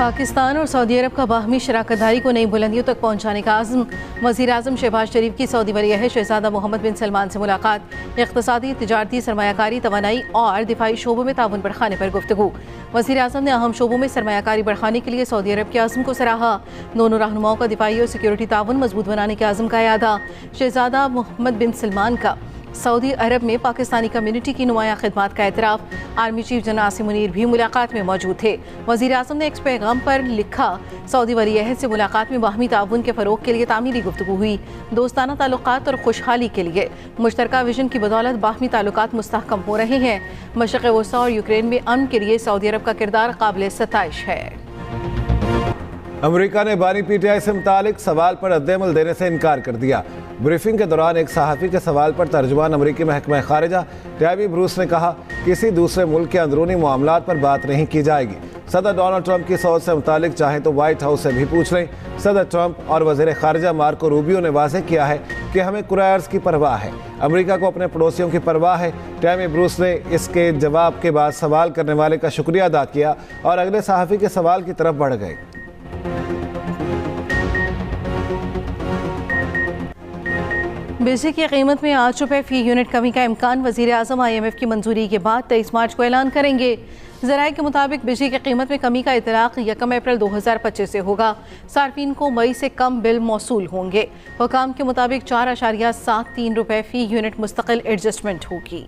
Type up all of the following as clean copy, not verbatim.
पाकिस्तान और सऊदी अरब का बाहमी शराकतदारी को नई बुलंदियों तक पहुंचाने का आज़म। वज़ीर-ए-आज़म शहबाज शरीफ की सऊदी वली-ए-अहद शहज़ादा मोहम्मद बिन सलमान से मुलाकात। इक़्तिसादी, तिजारती, सरमायाकारी, तवानाई और दिफाई शोबों में ताउन बढ़ाने पर गुफ्तगू। वज़ीर-ए-आज़म ने अहम शोबों में सरमायाकारी बढ़ाने के लिए सऊदी अरब के आज़म को सराहा। दोनों रहनुमाओं का दिफाई और सिक्योरिटी ताउन मजबूत बनाने के आज़म का यादा। शहज़ादा मोहम्मद बिन सलमान का सऊदी अरब में पाकिस्तानी कम्युनिटी की नुमाया खिदमात का एतराफ़। Army chief general Asim Munir भी मुलाकात में मौजूद थे। वज़ीर-ए-आज़म ने एक्स पैगाम पर लिखा, सऊदी वली-ए-अहद से मुलाकात में बाहमी ताउन के फ़रोग़ के लिए तामीरी गुफ्तगू हुई। दोस्ताना ताल्लुकात और खुशहाली के लिए मुश्तरका विजन की बदौलत बाहमी ताल्लुकात मुस्तहकम हो रहे हैं। मशरिक़ वस्ता और यूक्रेन में अमन के लिए सऊदी अरब का किरदार काबिल सताइश है। अमेरिका ने बानी पीटीआई से मुतालिक सवाल पर रद्द-ए-अमल देने से इनकार कर दिया। ब्रीफिंग के दौरान एक सहाफ़ी के सवाल पर तर्जुमान अमेरिकी महकमा खारिजा टैबी ब्रूस ने कहा, किसी दूसरे मुल्क के अंदरूनी मामलात पर बात नहीं की जाएगी। सदर डोनाल्ड ट्रंप की सोच से मुतालिक चाहें तो व्हाइट हाउस से भी पूछ लें। सदर ट्रंप और वज़ीर खारिजा मार्को रूबियो ने वाज़ेह किया है कि हमें कुरैर्स की परवाह है, अमेरिका को अपने पड़ोसियों की परवाह है। टैमी ब्रूस ने इसके जवाब के बाद सवाल करने वाले का शुक्रिया अदा किया और अगले सहाफ़ी के सवाल की तरफ बढ़ गए। बिजली की कीमत में ₹8 फी यूनिट कमी का इम्कान। वज़ीर-ए-आज़म IMF की मंजूरी के बाद 23 मार्च को ऐलान करेंगे। ज़राए के मुताबिक बिजली की कीमत में कमी का इतलाक़ 1 अप्रैल 2025 से होगा। सार्फिन को मई से कम बिल मौसूल होंगे। हुकाम के मुताबिक ₹4.73 फी यूनिट मुस्तकिल एडजस्टमेंट होगी।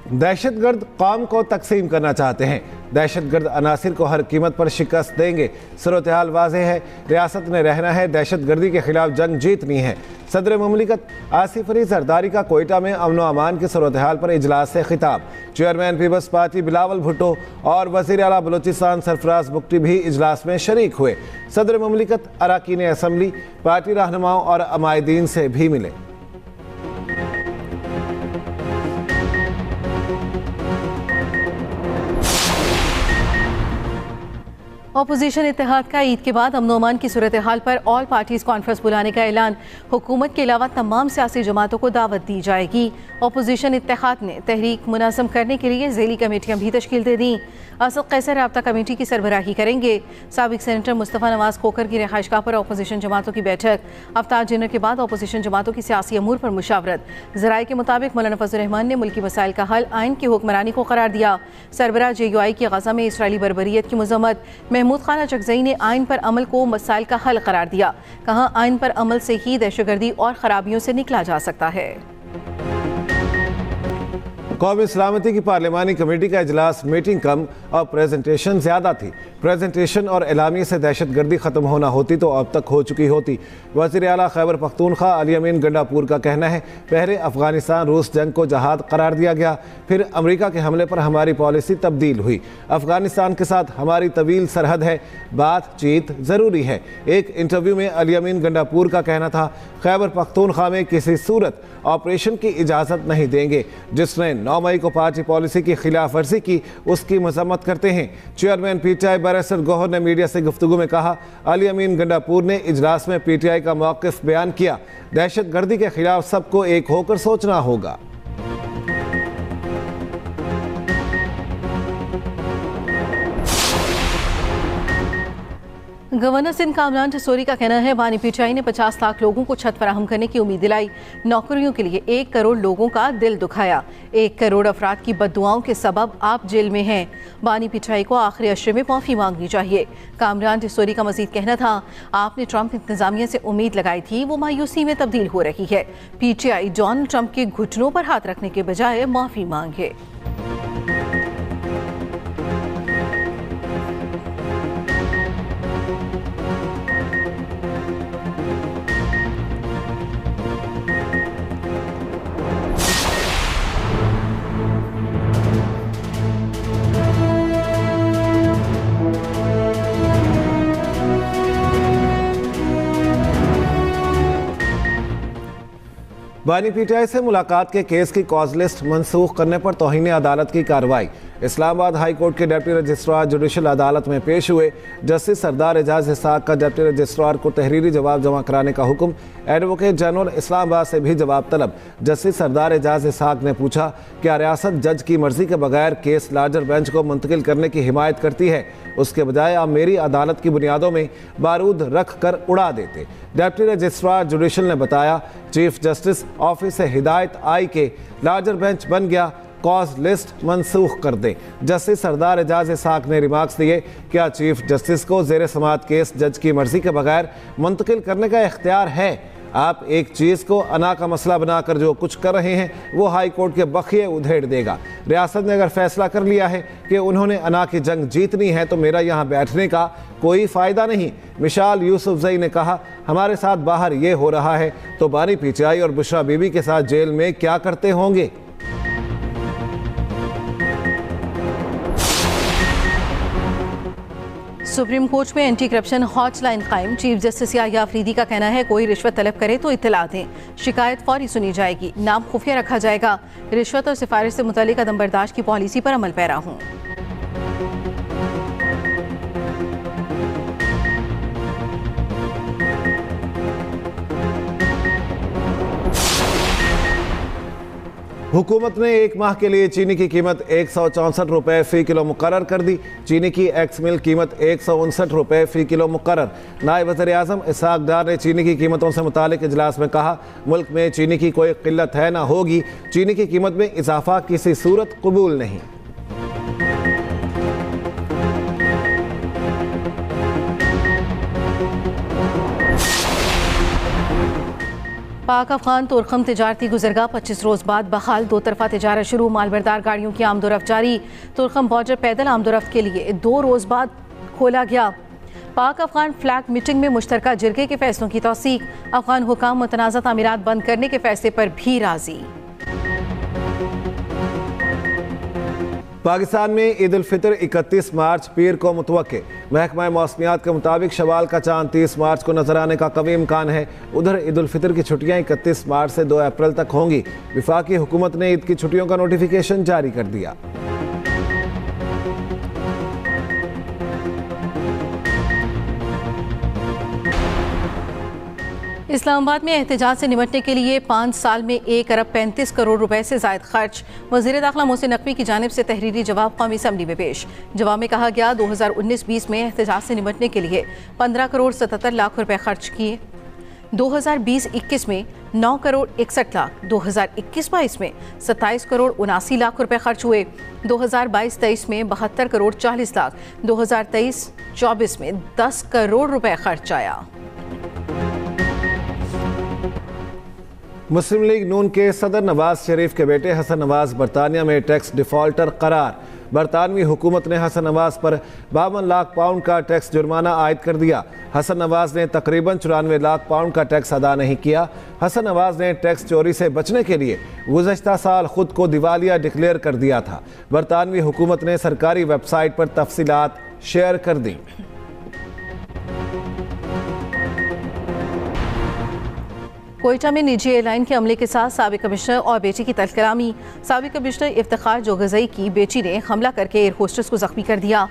दहशतगर्द कौम को तकसीम करना चाहते हैं। दहशतगर्द अनासिर को हर कीमत पर शिकस्त देंगे। सूरत हाल वाज़ेह है, रियासत ने रहना है, दहशतगर्दी के खिलाफ जंग जीतनी है। सदर मुमलिकत आसिफ अली जरदारी का कोयटा में अमन व अमान की सूरत हाल पर इजलास से खिताब। चेयरमैन पीपल्स पार्टी बिलावल भुट्टो और वज़ीर आला बलूचिस्तान सरफराज बुगटी भी इजलास में शरीक हुए। सदर मुमलिकत अरकान असम्बली, पार्टी रहनुमाओं और अमायदीन से भी मिले। अपोजिशन इत्तेहाद का ईद के बाद अमन अमान की सूरत हाल पर ऑल पार्टीज कॉन्फ्रेंस बुलाने का ऐलान। हुकूमत के अलावा तमाम सियासी जमातों को दावत दी जाएगी। अपोजिशन इत्तेहाद ने तहरीक मुनाज़म करने के लिए ज़ेली कमेटियाँ भी तश्कील दे दी। असद कैसर राब्ता कमेटी की सरबराही करेंगे। साबिक सेनेटर मुस्तफ़ा नवाज खोकर की रिहाइशगाह पर अपोजिशन जमातों की बैठक। अफ्तार डिनर के बाद अपोजिशन जमातों की सियासी अमूर पर मुशावरत। ज़राए के मुताबिक मौलाना फजल रहमान ने मुल्की मसाइल का हल आइन की हुक्मरानी को करार दिया। सरबराह JUI की गज़ा में इसराइली बर्बरियत की मज़म्मत। महमूद खान अचकज़ई ने आइन पर अमल को मसाइल का हल करार दिया। कहा, आइन पर अमल से ही दहशतगर्दी और खराबियों से निकला जा सकता है। कौमी सलामती की पार्लिमानी कमेटी का इजलास मीटिंग कम और प्रेजेंटेशन ज़्यादा थी। प्रेजेंटेशन और एलामिया से दहशतगर्दी ख़त्म होना होती तो अब तक हो चुकी होती। वज़ीर आला खैबर पख्तूनख्वा अली अमीन गंडापुर का कहना है, पहले अफ़गानिस्तान रूस जंग को जहाद करार दिया गया, फिर अमेरिका के हमले पर हमारी पॉलिसी तब्दील हुई। अफ़गानिस्तान के साथ हमारी तवील सरहद है, बातचीत ज़रूरी है। एक इंटरव्यू में अली अमीन गंडापुर का कहना था, खैबर पख्तूनख्वा में किसी सूरत ऑपरेशन की इजाज़त नहीं देंगे। जिसने 9 मई को पार्टी पॉलिसी की खिलाफ वर्जी की, उसकी मजम्मत करते हैं। चेयरमैन PTI बैरिस्टर गौहर ने मीडिया से गुफ्तगू में कहा, अली अमीन गंडापुर ने इजलास में PTI का मौक़िफ़ बयान किया। दहशतगर्दी के खिलाफ सबको एक होकर सोचना होगा। गवर्नर सिंध कामरान ठसोरी का कहना है, बानी PTI ने 50 लाख लोगों को छत फराहम करने की उम्मीद दिलाई। नौकरियों के लिए 1 करोड़ लोगों का दिल दुखाया। 1 करोड़ अफराद की बद्दुआओं के सबब आप जेल में हैं। बानी PTI को आखिरी अशरे में माफ़ी मांगनी चाहिए। कामरान ठसोरी का मजीद कहना था, आपने ट्रंप इंतजामिया से उम्मीद लगाई थी, वो मायूसी में तब्दील हो रही है। PTI डोनाल्ड ट्रंप के घुटनों पर हाथ रखने के बजाय माफ़ी मांगे। बानी PTI से मुलाकात के केस की कॉज लिस्ट मनसूख करने पर तौहीन अदालत की कार्रवाई। इस्लामाबाद हाई कोर्ट के डिप्टी रजिस्ट्रार जुडिशल अदालत में पेश हुए। जस्टिस सरदार एजाज इसाक का डिप्टी रजिस्ट्रार को तहरीरी जवाब जमा कराने का हुक्म। एडवोकेट जनरल इस्लामाबाद से भी जवाब तलब। जस्टिस सरदार एजाज इसाक ने पूछा क्या रियासत जज की मर्जी के बगैर केस लार्जर बेंच को मुंतकिल करने की हिमायत करती है? उसके बजाय आप मेरी अदालत की बुनियादों में बारूद रख कर उड़ा देते। डिप्टी रजिस्ट्रार जुडिशल ने बताया चीफ जस्टिस ऑफिस से हिदायत आई कि लार्जर बेंच बन गया, कॉज लिस्ट मनसूख कर दे। जस्टिस सरदार एजाज इसाक ने रिमार्क्स दिए क्या चीफ जस्टिस को ज़ेर समाअत केस जज की मर्जी के बगैर मुंतकिल करने का इख्तियार है? आप एक चीज़ को अना का मसला बनाकर जो कुछ कर रहे हैं वो हाई कोर्ट के बखिए उधेड़ देगा। रियासत ने अगर फैसला कर लिया है कि उन्होंने अना की जंग जीतनी है तो मेरा यहाँ बैठने का कोई फ़ायदा नहीं। मिशाल यूसुफजई ने कहा हमारे साथ बाहर ये हो रहा है तो बानी पीचाई और बुशरा बीबी के साथ जेल में क्या करते होंगे। सुप्रीम कोर्ट में एंटी करप्शन हॉटलाइन कायम। चीफ जस्टिस याह्या अफरीदी का कहना है कोई रिश्वत तलब करे तो इत्तला दें, शिकायत फौरी सुनी जाएगी, नाम खुफिया रखा जाएगा। रिश्वत और सिफारिश से मुतालिक अदम बर्दाश्त की पॉलिसी पर अमल पैरा हूँ। हुकूमत ने एक माह के लिए चीनी की कीमत 164 रुपये फ़ी किलो मुकर्रर कर दी। चीनी की एक्स मिल कीमत 159 रुपये फ़ी किलो मुकर्रर। नायब वज़ीर आज़म इसहाक डार ने चीनी की कीमतों से मुतालिक इजलास में कहा मुल्क में चीनी की कोई किल्लत है ना होगी, चीनी की कीमत में इजाफा किसी सूरत कबूल नहीं। पाक अफगान तुर्खम तिजारती गुजरगाह 25 रोज़ बाद बहाल। दो तरफा तिजारत शुरू। मालबरदार गाड़ियों की आमदोरफ्त जारी। तुर्खम बॉर्डर पैदल आमदोरफ्त के लिए 2 रोज़ बाद खोला गया। पाक अफगान फ्लैग मीटिंग में मुश्तरका जिरगे के फैसलों की तौसीक। अफगान हुकाम मुतनाज़ा तामीरात बंद करने के फैसले पर भी राजी। पाकिस्तान में ईद उल फितर 31 मार्च पीर को मुतवक्के। महकमा मौसमियात के मुताबिक शवाल का चांद 30 मार्च को नजर आने का कवी इम्कान है। उधर ईद उल फितर की छुट्टियां 31 मार्च से 2 अप्रैल तक होंगी। विफाकी हुकूमत ने ईद की छुट्टियों का नोटिफिकेशन जारी कर दिया। इस्लामाबाद में एहतजाज से निपटने के लिए 5 साल में 1 अरब 35 करोड़ रुपए से ज़ायद खर्च। वज़ीर दाखिला मोहसिन नकवी की जानिब से तहरीरी जवाब कौमी असम्बली में पेश। जवाब में कहा गया 2019-20 में एहतजाज से निपटने के लिए 15 करोड़ 77 लाख रुपए खर्च किए। 2020-21 में 9 करोड़ 61 लाख, 2021-22 में 27 करोड़ 79 लाख रुपए खर्च हुए। 2022-23 में 72 करोड़ 40 लाख, 2023-24 में 10 करोड़ रुपए खर्च आया। मुस्लिम लीग नून के सदर नवाज शरीफ के बेटे हसन नवाज बरतानिया में टैक्स डिफॉल्टर करार। बरतानवी हुकूमत ने हसन नवाज पर 52 लाख पाउंड का टैक्स जुर्माना आयद कर दिया। हसन नवाज ने तकरीबन 94 लाख पाउंड का टैक्स अदा नहीं किया। हसन नवाज ने टैक्स चोरी से बचने के लिए गुज़श्ता साल खुद को दिवालिया डिक्लेयर कर दिया था। बरतानवी हुकूमत ने सरकारी वेबसाइट पर तफसीलात शेयर कर दी। कोयटा में निजी एयरलाइन के अमले के साथ साबिक कमिश्नर और बेटी की तलकलामी। साबिक कमिश्नर इफ्तिखार जोगज़ई की बेटी ने हमला करके एयर होस्टेस को जख्मी कर दिया।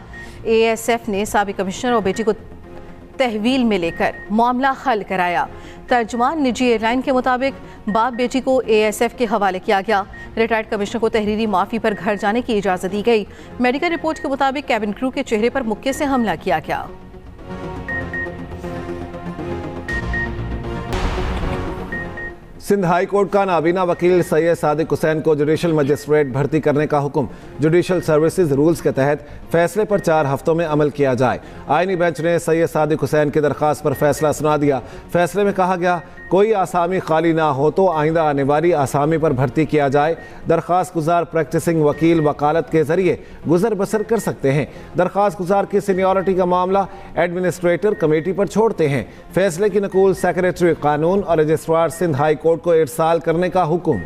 ASF ने साबिक कमिश्नर और बेटी को तहवील में लेकर मामला हल कराया। तर्जुमान निजी एयरलाइन के मुताबिक बाप बेटी को ASF के हवाले किया गया। रिटायर्ड कमिश्नर को तहरीरी माफ़ी पर घर जाने की इजाज़त दी गई। मेडिकल रिपोर्ट के मुताबिक कैबिन क्रू के चेहरे पर मुक्के से हमला किया गया। सिंध हाई कोर्ट का नाबीना वकील सैयद सादिक हुसैन को जुडिशल मजिस्ट्रेट भर्ती करने का हुक्म। जुडिशल सर्विसेज रूल्स के तहत फैसले पर 4 हफ्तों में अमल किया जाए। आईनी बेंच ने सैयद सादिक हुसैन की दरख्वास्त पर फैसला सुना दिया। फैसले में कहा गया कोई आसामी खाली ना हो तो आइंदा आने वाली आसामी पर भर्ती किया जाए। दरख्वास्त गुजार प्रैक्टिसिंग वकील वकालत के जरिए गुजर बसर कर सकते हैं। दरख्वास्त गुजार की सीनियरिटी का मामला एडमिनिस्ट्रेटर कमेटी पर छोड़ते हैं। फैसले की नकूल सेक्रेटरी कानून और रजिस्ट्रार सिंध हाई कोर्ट को इरसाल करने का हुक्म।